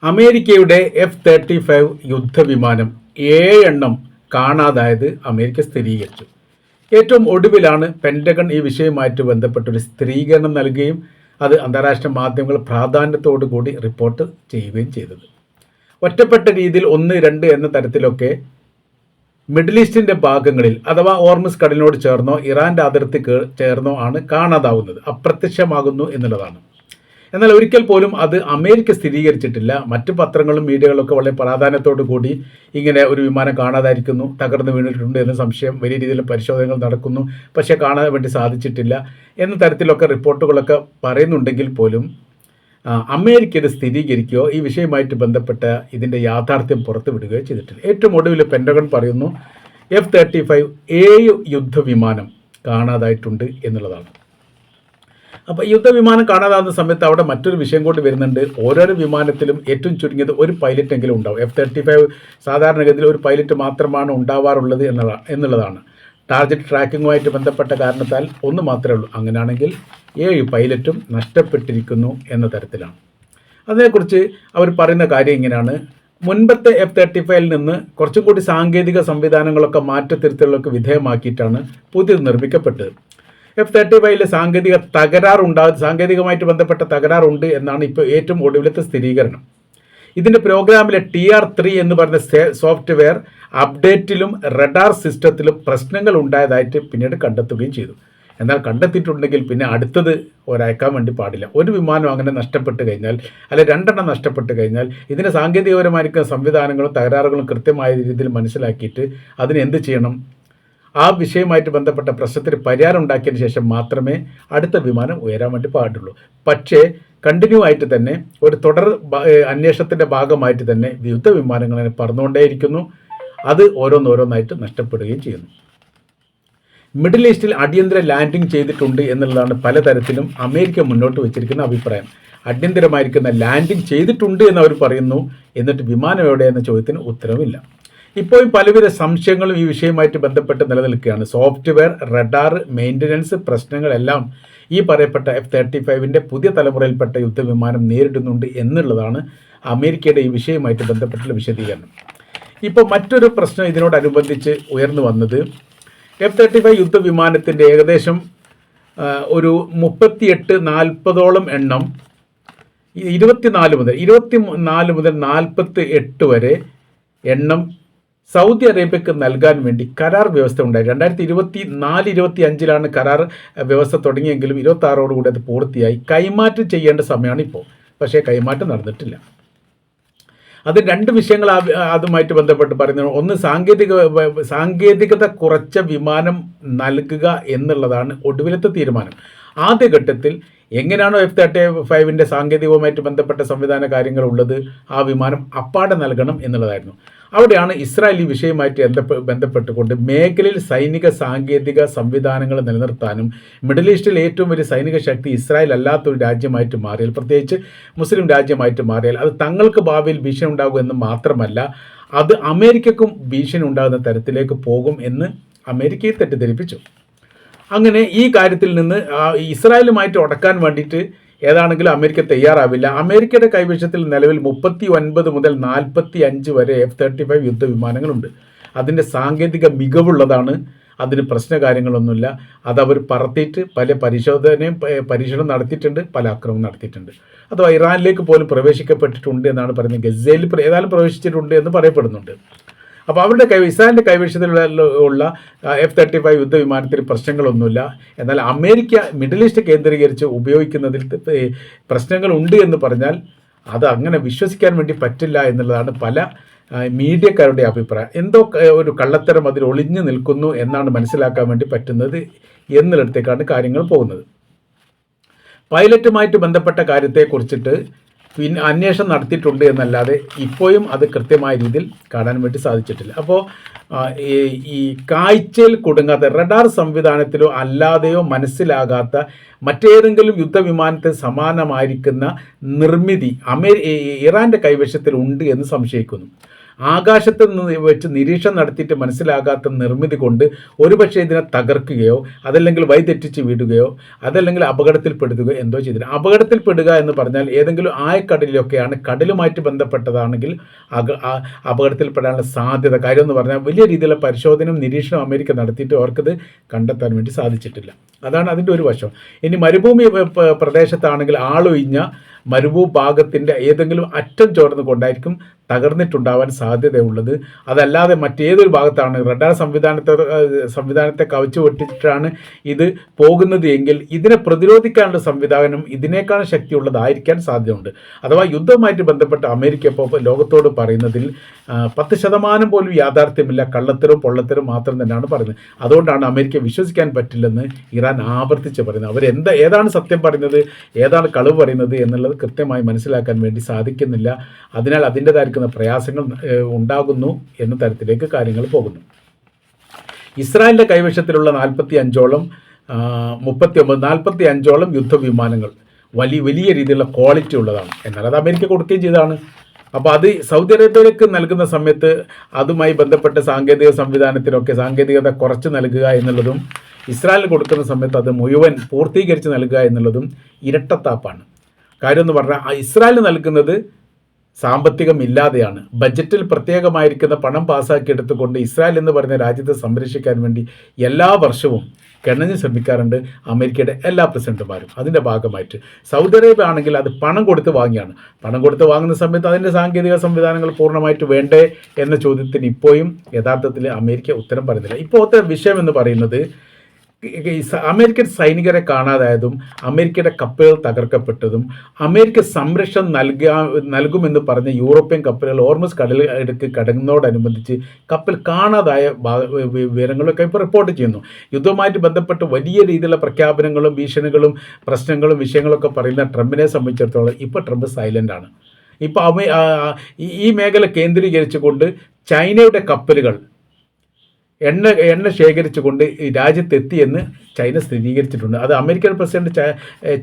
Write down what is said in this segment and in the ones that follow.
അമേരിക്കയുടെ F-35 യുദ്ധവിമാനം 7 കാണാതായത് America സ്ഥിരീകരിച്ചു. ഏറ്റവും ഒടുവിലാണ് പെൻറ്റഗൺ ഈ വിഷയവുമായിട്ട് ബന്ധപ്പെട്ടൊരു സ്ഥിരീകരണം നൽകുകയും അത് അന്താരാഷ്ട്ര മാധ്യമങ്ങൾ പ്രാധാന്യത്തോടു കൂടി റിപ്പോർട്ട് ചെയ്യുകയും ചെയ്തത്. ഒറ്റപ്പെട്ട രീതിയിൽ 1, 2 എന്ന തരത്തിലൊക്കെ മിഡിൽ ഈസ്റ്റിൻ്റെ ഭാഗങ്ങളിൽ അഥവാ ഓർമുസ് കടലിനോട് ചേർന്നോ ഇറാൻ്റെ അതിർത്തി ചേർന്നോ ആണ് കാണാതാവുന്നത്, അപ്രത്യക്ഷമാകുന്നു എന്നുള്ളതാണ്. എന്നാൽ ഒരിക്കൽ പോലും അത് അമേരിക്ക സ്ഥിരീകരിച്ചിട്ടില്ല. മറ്റു പത്രങ്ങളും മീഡിയകളൊക്കെ വളരെ പ്രാധാന്യത്തോടു കൂടി ഇങ്ങനെ ഒരു വിമാനം കാണാതായിരിക്കുന്നു, തകർന്നു വീണിട്ടുണ്ട് എന്ന സംശയം, വലിയ രീതിയിൽ പരിശോധനകൾ നടക്കുന്നു, പക്ഷേ കാണാൻ വേണ്ടി സാധിച്ചിട്ടില്ല എന്ന തരത്തിലൊക്കെ റിപ്പോർട്ടുകളൊക്കെ പറയുന്നുണ്ടെങ്കിൽ പോലും അമേരിക്ക ഇത് സ്ഥിരീകരിക്കുകയോ ഈ വിഷയവുമായിട്ട് ബന്ധപ്പെട്ട ഇതിൻ്റെ യാഥാർത്ഥ്യം പുറത്തുവിടുകയോ ചെയ്തിട്ടില്ല. ഏറ്റവും ഒടുവിൽ പെൻറ്റഗൺ പറയുന്നു F-35 യുദ്ധവിമാനം കാണാതായിട്ടുണ്ട് എന്നുള്ളതാണ്. അപ്പോൾ യുദ്ധവിമാനം കാണാതാകുന്ന സമയത്ത് അവിടെ മറ്റൊരു വിഷയം കൂടി വരുന്നുണ്ട്. ഓരോരോ വിമാനത്തിലും ഏറ്റവും ചുരുങ്ങിയത് ഒരു പൈലറ്റെങ്കിലും ഉണ്ടാവും. F-35 സാധാരണഗതിയിൽ ഒരു പൈലറ്റ് മാത്രമാണ് ഉണ്ടാവാറുള്ളത് എന്നുള്ളതാണ്. ടാർഗറ്റ് ട്രാക്കിങ്ങുമായിട്ട് ബന്ധപ്പെട്ട കാരണത്താൽ ഒന്ന് മാത്രമേ ഉള്ളൂ. അങ്ങനെയാണെങ്കിൽ 7 പൈലറ്റും നഷ്ടപ്പെട്ടിരിക്കുന്നു എന്ന തരത്തിലാണ്. അതിനെക്കുറിച്ച് അവർ പറയുന്ന കാര്യം ഇങ്ങനെയാണ്. മുൻപത്തെ F-35 നിന്ന് കുറച്ചും കൂടി സാങ്കേതിക സംവിധാനങ്ങളൊക്കെ മാറ്റത്തിരുത്തലുകൾക്ക് വിധേയമാക്കിയിട്ടാണ് പുതിയത് നിർമ്മിക്കപ്പെട്ടത്. F-35 സാങ്കേതികമായിട്ട് ബന്ധപ്പെട്ട തകരാറുണ്ട് എന്നാണ് ഇപ്പോൾ ഏറ്റവും ഒടുവിലത്തെ സ്ഥിരീകരണം. ഇതിൻ്റെ പ്രോഗ്രാമിലെ TR-3 എന്ന് പറയുന്ന സോഫ്റ്റ്വെയർ അപ്ഡേറ്റിലും റഡാർ സിസ്റ്റത്തിലും പ്രശ്നങ്ങൾ ഉണ്ടായതായിട്ട് പിന്നീട് കണ്ടെത്തുകയും ചെയ്തു. എന്നാൽ കണ്ടെത്തിയിട്ടുണ്ടെങ്കിൽ പിന്നെ അടുത്തത് ഒരയക്കാൻ വേണ്ടി പാടില്ല. ഒരു വിമാനം അങ്ങനെ നഷ്ടപ്പെട്ട് കഴിഞ്ഞാൽ, അല്ലെ 2 നഷ്ടപ്പെട്ട് കഴിഞ്ഞാൽ ഇതിൻ്റെ സാങ്കേതികപരമായിരിക്കുന്ന സംവിധാനങ്ങളും തകരാറുകളും കൃത്യമായ രീതിയിൽ മനസ്സിലാക്കിയിട്ട് അതിന് എന്ത് ചെയ്യണം, ആ വിഷയമായിട്ട് ബന്ധപ്പെട്ട പ്രശ്നത്തിന് പരിഹാരം ഉണ്ടാക്കിയതിന് ശേഷം മാത്രമേ അടുത്ത വിമാനം ഉയരാൻ വേണ്ടി പാടുള്ളൂ. പക്ഷേ കണ്ടിന്യൂ ആയിട്ട് തന്നെ ഒരു തുടർ അന്വേഷണത്തിൻ്റെ ഭാഗമായിട്ട് തന്നെ യുദ്ധവിമാനങ്ങൾ പറന്നുകൊണ്ടേയിരിക്കുന്നു. അത് ഓരോന്നോരോന്നായിട്ട് നഷ്ടപ്പെടുകയും ചെയ്യുന്നു. മിഡിൽ ഈസ്റ്റിൽ അടിയന്തര ലാൻഡിംഗ് ചെയ്തിട്ടുണ്ട് എന്നുള്ളതാണ് പലതരത്തിലും അമേരിക്ക മുന്നോട്ട് വെച്ചിരിക്കുന്ന അഭിപ്രായം. അടിയന്തരമായിരിക്കുന്ന ലാൻഡിംഗ് ചെയ്തിട്ടുണ്ട് എന്ന് അവർ പറയുന്നു. എന്നിട്ട് വിമാനം എവിടെ എന്ന ചോദ്യത്തിന് ഉത്തരവില്ല. ഇപ്പോഴും പലവിധ സംശയങ്ങളും ഈ വിഷയവുമായിട്ട് ബന്ധപ്പെട്ട് നിലനിൽക്കുകയാണ്. സോഫ്റ്റ്വെയർ, റഡാർ, മെയിൻ്റനൻസ് പ്രശ്നങ്ങളെല്ലാം ഈ പറയപ്പെട്ട F-35 പുതിയ തലമുറയിൽപ്പെട്ട യുദ്ധവിമാനം നേരിടുന്നുണ്ട് എന്നുള്ളതാണ് അമേരിക്കയുടെ ഈ വിഷയവുമായിട്ട് ബന്ധപ്പെട്ടുള്ള വിശദീകരണം. ഇപ്പോൾ മറ്റൊരു പ്രശ്നം ഇതിനോടനുബന്ധിച്ച് ഉയർന്നു വന്നത് F-35 യുദ്ധവിമാനത്തിൻ്റെ ഏകദേശം ഒരു 38-40 എണ്ണം 24 മുതൽ 48 വരെ എണ്ണം സൗദി അറേബ്യക്ക് നൽകാൻ വേണ്ടി കരാർ വ്യവസ്ഥ ഉണ്ടായി. 2024-25 കരാർ വ്യവസ്ഥ തുടങ്ങിയെങ്കിലും 26 അത് പൂർത്തിയായി. കൈമാറ്റം ചെയ്യേണ്ട സമയമാണ് ഇപ്പോൾ. പക്ഷേ കൈമാറ്റം നടന്നിട്ടില്ല. അത് 2 വിഷയങ്ങൾ അതുമായിട്ട് ബന്ധപ്പെട്ട് പറയുന്നത്. ഒന്ന്, സാങ്കേതികത കുറച്ച വിമാനം നൽകുക എന്നുള്ളതാണ് ഒടുവിലത്തെ തീരുമാനം. ആദ്യഘട്ടത്തിൽ എങ്ങനെയാണോ F-35 സാങ്കേതികവുമായിട്ട് ബന്ധപ്പെട്ട സംവിധാന കാര്യങ്ങളുള്ളത് ആ വിമാനം അപ്പാടെ നൽകണം എന്നുള്ളതായിരുന്നു. അവിടെയാണ് ഇസ്രായേൽ ഈ വിഷയവുമായിട്ട് ബന്ധപ്പെട്ടുകൊണ്ട് മേഖലയിൽ സൈനിക സാങ്കേതിക സംവിധാനങ്ങൾ നിലനിർത്താനും മിഡിൽ ഈസ്റ്റിൽ ഏറ്റവും വലിയ സൈനിക ശക്തി ഇസ്രായേൽ അല്ലാത്തൊരു രാജ്യമായിട്ട് മാറിയാൽ, പ്രത്യേകിച്ച് മുസ്ലിം രാജ്യമായിട്ട് മാറിയാൽ അത് തങ്ങൾക്ക് ഭാവിയിൽ ഭീഷണി ഉണ്ടാകും എന്ന് മാത്രമല്ല അത് അമേരിക്കക്കും ഭീഷണി ഉണ്ടാകുന്ന തരത്തിലേക്ക് പോകും എന്ന് അമേരിക്കയെ തെറ്റിദ്ധരിപ്പിച്ചു. അങ്ങനെ ഈ കാര്യത്തിൽ നിന്ന് ഇസ്രായേലുമായിട്ട് ഉടക്കാൻ വേണ്ടിയിട്ട് ഏതാണെങ്കിലും അമേരിക്ക തയ്യാറാവില്ല. അമേരിക്കയുടെ കൈവശത്തിൽ നിലവിൽ 39 മുതൽ 45 വരെ F-35 യുദ്ധവിമാനങ്ങളുണ്ട്. അതിൻ്റെ സാങ്കേതിക മികവുള്ളതാണ്. അതിന് പ്രശ്നകാര്യങ്ങളൊന്നുമില്ല. അതവർ പറത്തിയിട്ട് പല പരീക്ഷണം നടത്തിയിട്ടുണ്ട്, പല ആക്രമണം നടത്തിയിട്ടുണ്ട്. അഥവാ ഇറാനിലേക്ക് പോലും പ്രവേശിക്കപ്പെട്ടിട്ടുണ്ട് എന്നാണ് പറയുന്നത്. ഗസയിൽ ഏതായാലും പ്രവേശിച്ചിട്ടുണ്ട് എന്ന് പറയപ്പെടുന്നുണ്ട്. അപ്പോൾ അവരുടെ ഇസ്രായേലിൻ്റെ കൈവശത്തിലുള്ള F-35 യുദ്ധവിമാനത്തിന് പ്രശ്നങ്ങളൊന്നുമില്ല. എന്നാൽ അമേരിക്ക മിഡിൽ ഈസ്റ്റ് കേന്ദ്രീകരിച്ച് ഉപയോഗിക്കുന്നതിൽ പ്രശ്നങ്ങളുണ്ട് എന്ന് പറഞ്ഞാൽ അത് അങ്ങനെ വിശ്വസിക്കാൻ വേണ്ടി പറ്റില്ല എന്നുള്ളതാണ് പല മീഡിയക്കാരുടെ അഭിപ്രായം. എന്തോ ഒരു കള്ളത്തരം അതിൽ ഒളിഞ്ഞു നിൽക്കുന്നു എന്നാണ് മനസ്സിലാക്കാൻ വേണ്ടി പറ്റുന്നത് എന്നിടത്തേക്കാണ് കാര്യങ്ങൾ പോകുന്നത്. പൈലറ്റുമായിട്ട് ബന്ധപ്പെട്ട കാര്യത്തെക്കുറിച്ചിട്ട് പിന്നെ അന്വേഷണം നടത്തിയിട്ടുണ്ട് എന്നല്ലാതെ ഇപ്പോഴും അത് കൃത്യമായ രീതിയിൽ കാണാൻ വേണ്ടി സാധിച്ചിട്ടില്ല. അപ്പോൾ ഈ കാഴ്ചയിൽ കുടുങ്ങാത്ത റഡാർ സംവിധാനത്തിലോ അല്ലാതെയോ മനസ്സിലാകാത്ത മറ്റേതെങ്കിലും യുദ്ധവിമാനത്തിന് സമാനമായിരിക്കുന്ന നിർമ്മിതി ഇറാൻ്റെ കൈവശത്തിൽ ഉണ്ട് എന്ന് സംശയിക്കുന്നു. ആകാശത്ത് നിന്ന് വെച്ച് നിരീക്ഷണം നടത്തിയിട്ട് മനസ്സിലാകാത്ത നിർമ്മിതി കൊണ്ട് ഒരുപക്ഷെ ഇതിനെ തകർക്കുകയോ അതല്ലെങ്കിൽ വഴിതെറ്റിച്ച് വിടുകയോ അതല്ലെങ്കിൽ അപകടത്തിൽപ്പെടുകയോ എന്തോ ചെയ്തില്ല. അപകടത്തിൽപ്പെടുക എന്ന് പറഞ്ഞാൽ ഏതെങ്കിലും ആയക്കടലിലൊക്കെയാണ്, കടലുമായിട്ട് ബന്ധപ്പെട്ടതാണെങ്കിൽ അപകടത്തിൽപ്പെടാനുള്ള സാധ്യത. കാര്യം എന്ന് പറഞ്ഞാൽ വലിയ രീതിയിലുള്ള പരിശോധനയും നിരീക്ഷണവും അമേരിക്ക നടത്തിയിട്ട് അവർക്കത് കണ്ടെത്താൻ വേണ്ടി സാധിച്ചിട്ടില്ല. അതാണ് അതിൻ്റെ ഒരു വശം. ഇനി മരുഭൂമി പ്രദേശത്താണെങ്കിൽ ആളൊഴിഞ്ഞ മരുഭൂഭാഗത്തിൻ്റെ ഏതെങ്കിലും അറ്റം ചോർന്ന് കൊണ്ടായിരിക്കും തകർന്നിട്ടുണ്ടാവാൻ സാധ്യതയുള്ളത്. അതല്ലാതെ മറ്റേതൊരു ഭാഗത്താണ് റഡാർ സംവിധാനത്തെ കവച്ചു വെട്ടിച്ചിട്ടാണ് ഇത് പോകുന്നത് എങ്കിൽ ഇതിനെ പ്രതിരോധിക്കാനുള്ള സംവിധാനം ഇതിനേക്കാൾ ശക്തിയുള്ളതായിരിക്കാൻ സാധ്യതയുണ്ട്. അഥവാ യുദ്ധവുമായിട്ട് ബന്ധപ്പെട്ട് അമേരിക്ക ഇപ്പോൾ ലോകത്തോട് പറയുന്നതിൽ 10% പോലും യാഥാർത്ഥ്യമില്ല, കള്ളത്തരവും പൊള്ളത്തരവും മാത്രം തന്നെയാണ് പറയുന്നത്. അതുകൊണ്ടാണ് അമേരിക്ക വിശ്വസിക്കാൻ പറ്റില്ലെന്ന് ഇറാൻ ആവർത്തിച്ച് പറയുന്നത്. ഏതാണ് സത്യം പറയുന്നത്, ഏതാണ് കളവ് പറയുന്നത് എന്നുള്ളത് കൃത്യമായി മനസ്സിലാക്കാൻ വേണ്ടി സാധിക്കുന്നില്ല. അതിനാൽ അതിൻ്റെതായിരിക്കുന്ന പ്രയാസങ്ങൾ ഉണ്ടാകുന്നു എന്ന തരത്തിലേക്ക് കാര്യങ്ങൾ പോകുന്നു. ഇസ്രായേലിൻ്റെ കൈവശത്തിലുള്ള 45ഓളം യുദ്ധവിമാനങ്ങൾ വലിയ രീതിയിലുള്ള ക്വാളിറ്റി ഉള്ളതാണ്. എന്നാൽ അത് അമേരിക്ക കൊടുക്കുകയും ചെയ്തതാണ്. അപ്പോൾ അത് സൗദി അറേബ്യയിലേക്ക് നൽകുന്ന സമയത്ത് അതുമായി ബന്ധപ്പെട്ട സാങ്കേതിക സംവിധാനത്തിനൊക്കെ സാങ്കേതികത കുറച്ച് നൽകുക എന്നുള്ളതും ഇസ്രായേലിന് കൊടുക്കുന്ന സമയത്ത് അത് മുഴുവൻ പൂർത്തീകരിച്ച് നൽകുക എന്നുള്ളതും ഇരട്ടത്താപ്പാണ്. കാര്യം എന്ന് പറഞ്ഞാൽ ഇസ്രായേലിന് നൽകുന്നത് സാമ്പത്തികമില്ലാതെയാണ്. ബജറ്റിൽ പ്രത്യേകമായിരിക്കുന്ന പണം പാസ്സാക്കിയെടുത്തുകൊണ്ട് ഇസ്രായേൽ എന്ന് പറയുന്ന രാജ്യത്തെ സംരക്ഷിക്കാൻ വേണ്ടി എല്ലാ വർഷവും കിണഞ്ഞ് ശ്രമിക്കാറുണ്ട് അമേരിക്കയുടെ എല്ലാ പ്രസിഡന്റുമാരും. അതിൻ്റെ ഭാഗമായിട്ട് സൗദി അറേബ്യ ആണെങ്കിൽ അത് പണം കൊടുത്ത് വാങ്ങിയാണ്. പണം കൊടുത്ത് വാങ്ങുന്ന സമയത്ത് അതിൻ്റെ സാങ്കേതിക സംവിധാനങ്ങൾ പൂർണ്ണമായിട്ട് വേണ്ടേ എന്ന ചോദ്യത്തിന് ഇപ്പോഴും യഥാർത്ഥത്തിൽ അമേരിക്ക ഉത്തരം പറയുന്നില്ല. ഇപ്പോഴത്തെ വിഷയം എന്ന് പറയുന്നത് അമേരിക്കൻ സൈനികരെ കാണാതായതും അമേരിക്കയുടെ കപ്പലുകൾ തകർക്കപ്പെട്ടതും അമേരിക്ക സംരക്ഷണം നൽകുമെന്ന് പറഞ്ഞ യൂറോപ്യൻ കപ്പലുകൾ ഹോർമുസ് കടലിടുക്ക് കടന്നതോടനുബന്ധിച്ച് കപ്പൽ കാണാതായ വിവരങ്ങളൊക്കെ ഇപ്പോൾ റിപ്പോർട്ട് ചെയ്യുന്നു. യുദ്ധവുമായിട്ട് ബന്ധപ്പെട്ട് വലിയ രീതിയിലുള്ള പ്രഖ്യാപനങ്ങളും ഭീഷണികളും പ്രശ്നങ്ങളും വിഷയങ്ങളൊക്കെ പറയുന്ന ട്രംപിനെ സംബന്ധിച്ചിടത്തോളം ഇപ്പോൾ ട്രംപ് സൈലൻ്റാണ്. ഇപ്പോൾ ഈ മേഖല കേന്ദ്രീകരിച്ചുകൊണ്ട് ചൈനയുടെ കപ്പലുകൾ എണ്ണ ശേഖരിച്ചുകൊണ്ട് രാജ്യത്തെത്തിയെന്ന് ചൈന സ്ഥിരീകരിച്ചിട്ടുണ്ട്. അത് അമേരിക്കൻ പ്രസിഡന്റ്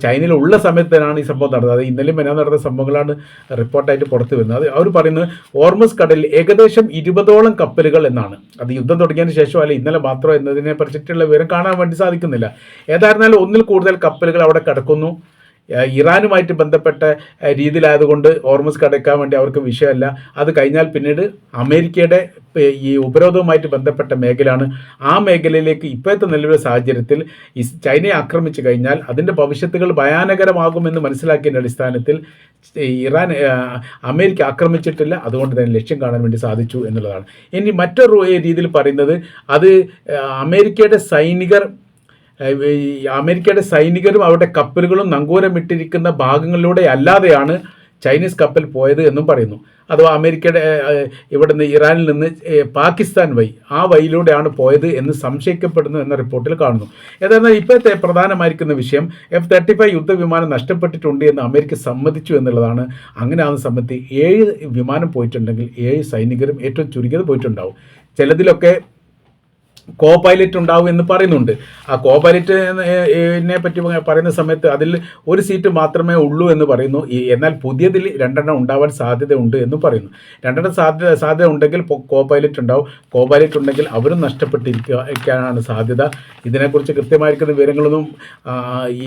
ചൈനയിലുള്ള സമയത്തിനാണ് ഈ സംഭവം നടന്നത്. അത് ഇന്നലെയും നടന്ന സംഭവങ്ങളാണ് റിപ്പോർട്ടായിട്ട് പുറത്തു വരുന്നത്. അത് അവർ പറയുന്നത് ഹോർമുസ് കടലിൽ ഏകദേശം 20ഓളം കപ്പലുകൾ എന്നാണ്. അത് യുദ്ധം തുടങ്ങിയതിന് ശേഷം അല്ല ഇന്നലെ മാത്രം എന്നതിനെ പറ്റിയിട്ടുള്ള വിവരം കാണാൻ വേണ്ടി സാധിക്കുന്നില്ല. ഏതായിരുന്നാലും ഒന്നിൽ കൂടുതൽ കപ്പലുകൾ അവിടെ കിടക്കുന്നു. ഇറാനുമായിട്ട് ബന്ധപ്പെട്ട രീതിയിലായതുകൊണ്ട് ഹോർമുസ് കടക്കാൻ വേണ്ടി അവർക്ക് വിഷയമല്ല. അത് കഴിഞ്ഞാൽ പിന്നീട് അമേരിക്കയുടെ ഈ ഉപരോധവുമായിട്ട് ബന്ധപ്പെട്ട മേഖലയാണ്. ആ മേഖലയിലേക്ക് ഇപ്പോഴത്തെ നിലവിലെ സാഹചര്യത്തിൽ ചൈനയെ കഴിഞ്ഞാൽ അതിൻ്റെ ഭവിഷ്യത്തുകൾ ഭയാനകരമാകുമെന്ന് മനസ്സിലാക്കിയതിൻ്റെ അടിസ്ഥാനത്തിൽ അമേരിക്ക ആക്രമിച്ചിട്ടില്ല. അതുകൊണ്ട് തന്നെ ലക്ഷ്യം കാണാൻ വേണ്ടി സാധിച്ചു എന്നുള്ളതാണ്. ഇനി മറ്റൊരു രീതിയിൽ പറയുന്നത് അത് അമേരിക്കയുടെ സൈനികരും അവരുടെ കപ്പലുകളും നങ്കൂരമിട്ടിരിക്കുന്ന ഭാഗങ്ങളിലൂടെ അല്ലാതെയാണ് ചൈനീസ് കപ്പൽ പോയത് എന്നും പറയുന്നു. അഥവാ അമേരിക്കയുടെ ഇവിടുന്ന് ഇറാനിൽ നിന്ന് പാകിസ്ഥാൻ ആ വഴിയിലൂടെയാണ് പോയത് എന്ന് സംശയിക്കപ്പെടുന്നു എന്ന റിപ്പോർട്ടിൽ കാണുന്നു. ഏതായാലും ഇപ്പോഴത്തെ പ്രധാനമായിരിക്കുന്ന വിഷയം F-35 യുദ്ധവിമാനം നഷ്ടപ്പെട്ടിട്ടുണ്ട് എന്ന് അമേരിക്ക സമ്മതിച്ചു എന്നുള്ളതാണ്. അങ്ങനെ ആകുന്ന സമയത്ത് 7 വിമാനം പോയിട്ടുണ്ടെങ്കിൽ 7 സൈനികരും ഏറ്റവും ചുരുങ്ങിയത് പോയിട്ടുണ്ടാവും. ചിലതിലൊക്കെ കോ പൈലറ്റ് ഉണ്ടാവും എന്ന് പറയുന്നുണ്ട്. ആ കോ പൈലറ്റിനെ പറ്റി പറയുന്ന സമയത്ത് അതിൽ ഒരു സീറ്റ് മാത്രമേ ഉള്ളൂ എന്ന് പറയുന്നു. എന്നാൽ പുതിയതിൽ 2 ഉണ്ടാവാൻ സാധ്യതയുണ്ട് എന്ന് പറയുന്നു. 2 സാധ്യത ഉണ്ടെങ്കിൽ കോ പൈലറ്റ് ഉണ്ടാവും. കോ പൈലറ്റ് ഉണ്ടെങ്കിൽ അവരും നഷ്ടപ്പെട്ടിരിക്കാനാണ് സാധ്യത. ഇതിനെക്കുറിച്ച് കൃത്യമായിരിക്കുന്ന വിവരങ്ങളൊന്നും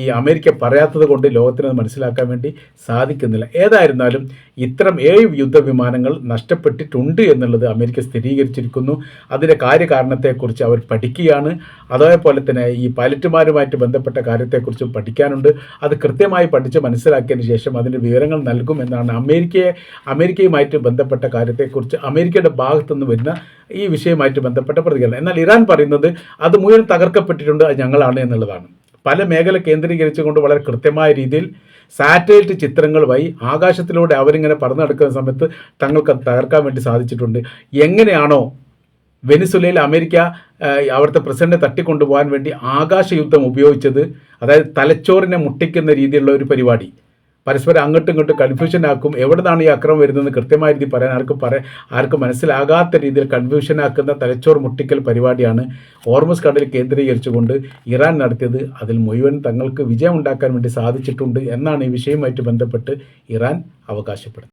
ഈ അമേരിക്ക പറയാത്തത് കൊണ്ട് ലോകത്തിന് മനസ്സിലാക്കാൻ വേണ്ടി സാധിക്കുന്നില്ല. ഏതായിരുന്നാലും ഇത്തരം 7 യുദ്ധവിമാനങ്ങൾ നഷ്ടപ്പെട്ടിട്ടുണ്ട് എന്നുള്ളത് അമേരിക്ക സ്ഥിരീകരിച്ചിരിക്കുന്നു. അതിൻ്റെ കാര്യകാരണത്തെക്കുറിച്ച് അവർ പഠിക്കുകയാണ്. അതേപോലെ തന്നെ ഈ പൈലറ്റുമാരുമായിട്ട് ബന്ധപ്പെട്ട കാര്യത്തെക്കുറിച്ച് പഠിക്കാനുണ്ട്. അത് കൃത്യമായി പഠിച്ച് മനസ്സിലാക്കിയതിന് ശേഷം അതിൻ്റെ വിവരങ്ങൾ നൽകും എന്നാണ് അമേരിക്കയുമായിട്ട് ബന്ധപ്പെട്ട കാര്യത്തെക്കുറിച്ച് അമേരിക്കയുടെ ഭാഗത്തുനിന്ന് വരുന്ന ഈ വിഷയവുമായിട്ട് ബന്ധപ്പെട്ട പ്രതികരണം. എന്നാൽ ഇറാൻ പറയുന്നത് അത് മുഴുവൻ തകർക്കപ്പെട്ടിട്ടുണ്ട്, അത് ഞങ്ങളാണ് എന്നുള്ളതാണ്. പല മേഖല കേന്ദ്രീകരിച്ചുകൊണ്ട് വളരെ കൃത്യമായ രീതിയിൽ സാറ്റലൈറ്റ് ചിത്രങ്ങൾ വഴി ആകാശത്തിലൂടെ അവരിങ്ങനെ പറന്നു നടക്കുന്ന സമയത്ത് തങ്ങൾക്ക് തകർക്കാൻ വേണ്ടി സാധിച്ചിട്ടുണ്ട്. എങ്ങനെയാണോ വെനിസുലയിൽ അമേരിക്ക അവിടുത്തെ പ്രസിഡന്റിനെ തട്ടിക്കൊണ്ടുപോകാൻ വേണ്ടി ആകാശയുദ്ധം ഉപയോഗിച്ചത്, അതായത് തലച്ചോറിനെ മുട്ടിക്കുന്ന രീതിയിലുള്ള ഒരു പരിപാടി, പരസ്പരം അങ്ങോട്ടും ഇങ്ങോട്ടും കൺഫ്യൂഷൻ ആക്കും. എവിടെ നിന്നാണ് ഈ അക്രമം വരുന്നതെന്ന് കൃത്യമായ രീതിയിൽ പറയാൻ ആർക്കും മനസ്സിലാകാത്ത രീതിയിൽ കൺഫ്യൂഷനാക്കുന്ന തലച്ചോർ മുട്ടിക്കൽ പരിപാടിയാണ് ഹോർമുസ് കടൽ കേന്ദ്രീകരിച്ചുകൊണ്ട് ഇറാൻ നടത്തിയത്. അതിൽ മുഴുവൻ തങ്ങൾക്ക് വിജയം ഉണ്ടാക്കാൻ വേണ്ടി സാധിച്ചിട്ടുണ്ട് എന്നാണ് ഈ വിഷയവുമായിട്ട് ബന്ധപ്പെട്ട് ഇറാൻ അവകാശപ്പെടുന്നത്.